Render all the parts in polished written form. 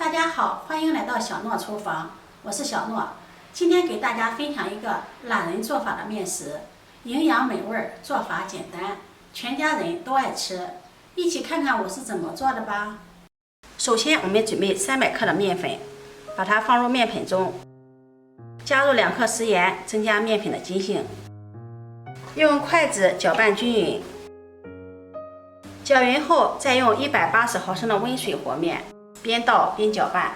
大家好，欢迎来到小诺厨房，我是小诺。今天给大家分享一个懒人做法的面食，营养美味，做法简单，全家人都爱吃。一起看看我是怎么做的吧。首先，我们准备300克的面粉，把它放入面粉中，加入2克食盐，增加面粉的筋性。用筷子搅拌均匀，搅匀后再用180毫升的温水和面，边倒边搅拌，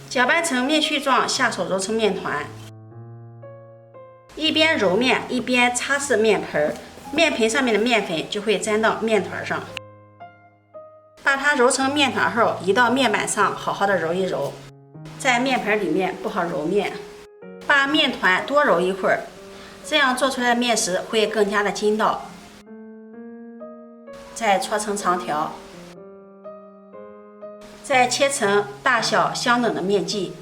搅拌成面絮状，下手揉成面团。一边揉面一边擦拭面盆，面盆上面的面粉就会沾到面团上。把它揉成面团后，移到面板上，好好的揉一揉。在面盆里面不好揉面，把面团多揉一会儿，这样做出来的面食会更加的筋道。再搓成长条，再切成大小相等的面剂。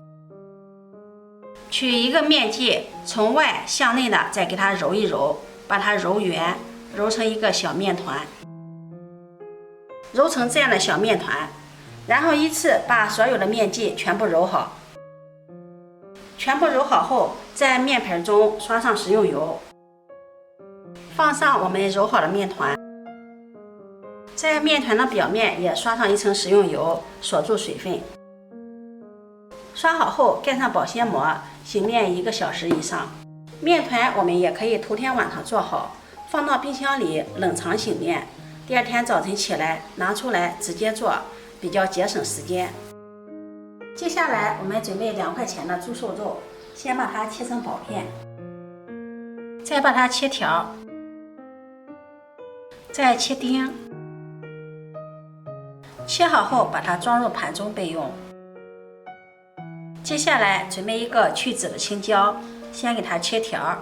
取一个面剂，从外向内的再给它揉一揉，把它揉圆，揉成一个小面团。揉成这样的小面团，然后依次把所有的面剂全部揉好。全部揉好后，在面盆中刷上食用油，放上我们揉好的面团，在面团的表面也刷上一层食用油，锁住水分。刷好后盖上保鲜膜，醒面1个小时以上。面团我们也可以头天晚上做好，放到冰箱里冷藏醒面，第二天早晨起来拿出来直接做，比较节省时间。接下来我们准备2块钱的猪瘦肉，先把它切成薄片，再把它切条，再切丁。切好后把它装入盘中备用。接下来准备一个去籽的青椒，先给它切条，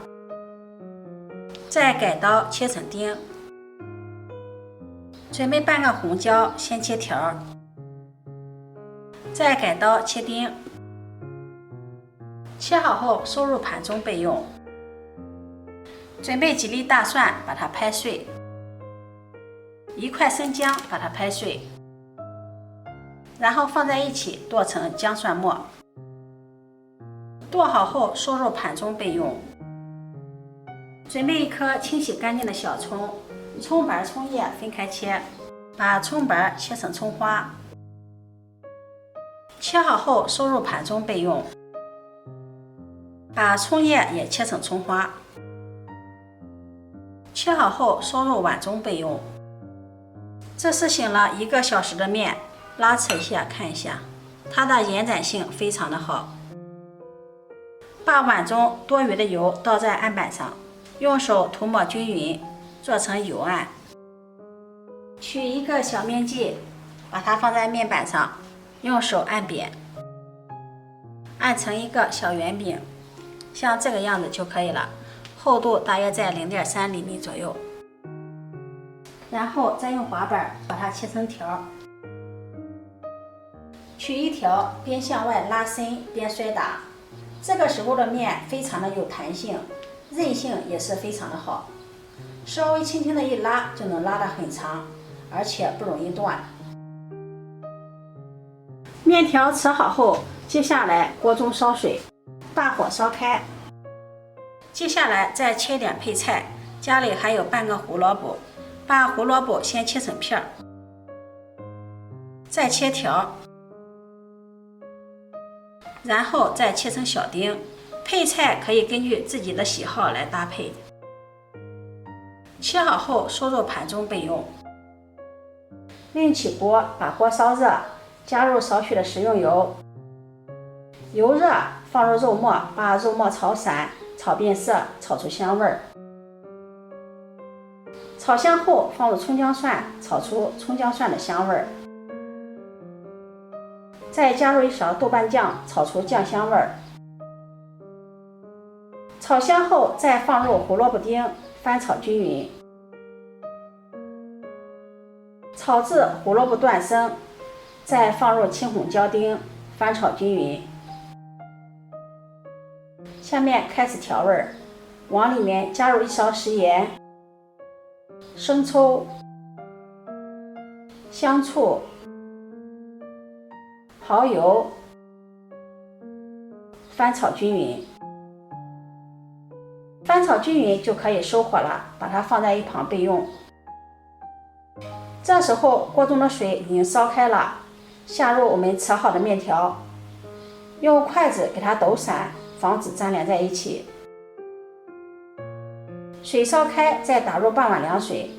再改刀切成丁。准备半个红椒，先切条，再改刀切丁。切好后收入盘中备用。准备几粒大蒜，把它拍碎，1块生姜，把它拍碎，然后放在一起剁成姜蒜末。剁好后收入盘中备用。准备1颗清洗干净的小葱，葱瓣、葱叶分开切，把葱瓣切成葱花。切好后收入盘中备用。把葱叶也切成葱花。切好后收入碗中备用。这是醒了1个小时的面，拉扯一下看一下，它的延展性非常的好。把碗中多余的油倒在案板上，用手涂抹均匀，做成油案。取一个小面剂，把它放在面板上，用手按扁，按成一个小圆饼，像这个样子就可以了，厚度大约在0.3厘米左右。然后再用滑板把它切成条，取一条，边向外拉伸边摔打。这个时候的面非常的有弹性，韧性也是非常的好，稍微轻轻的一拉就能拉得很长，而且不容易断。面条扯好后，接下来锅中烧水，大火烧开。接下来再切点配菜，家里还有半个胡萝卜，把胡萝卜先切成片，再切条，然后再切成小丁。配菜可以根据自己的喜好来搭配。切好后收入盘中备用。另起锅，把锅烧热，加入少许的食用油，油热放入肉末，把肉末炒散，炒变色，炒出香味儿。炒香后放入葱姜蒜，炒出葱姜蒜的香味儿。再加入1勺豆瓣酱，炒出酱香味儿。炒香后再放入胡萝卜丁，翻炒均匀。炒至胡萝卜断生，再放入青红椒丁，翻炒均匀。下面开始调味，往里面加入1勺食盐、生抽、香醋、蚝油，翻炒均匀。翻炒均匀就可以收火了，把它放在一旁备用。这时候锅中的水已经烧开了，下入我们扯好的面条，用筷子给它抖散，防止粘连在一起。水烧开，再打入半碗凉水，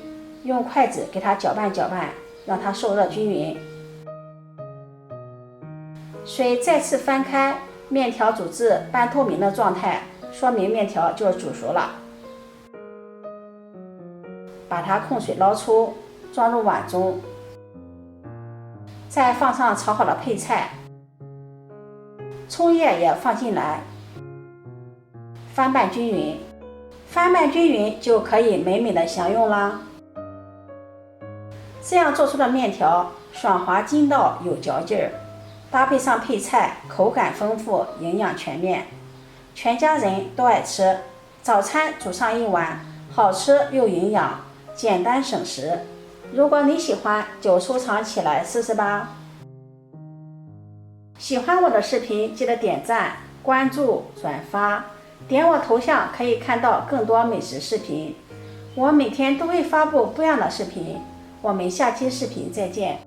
用筷子给它搅拌搅拌，让它受热均匀。水再次翻开，面条煮至半透明的状态，说明面条就煮熟了。把它控水捞出，装入碗中，再放上炒好的配菜，葱叶也放进来，翻拌均匀。翻拌均匀就可以美美的享用啦。这样做出的面条爽滑筋道，有嚼劲儿，搭配上配菜，口感丰富，营养全面，全家人都爱吃。早餐煮上一碗，好吃又营养，简单省时。如果你喜欢，就收藏起来试试吧。喜欢我的视频，记得点赞、关注、转发，点我头像可以看到更多美食视频。我每天都会发布不一样的视频，我们下期视频再见。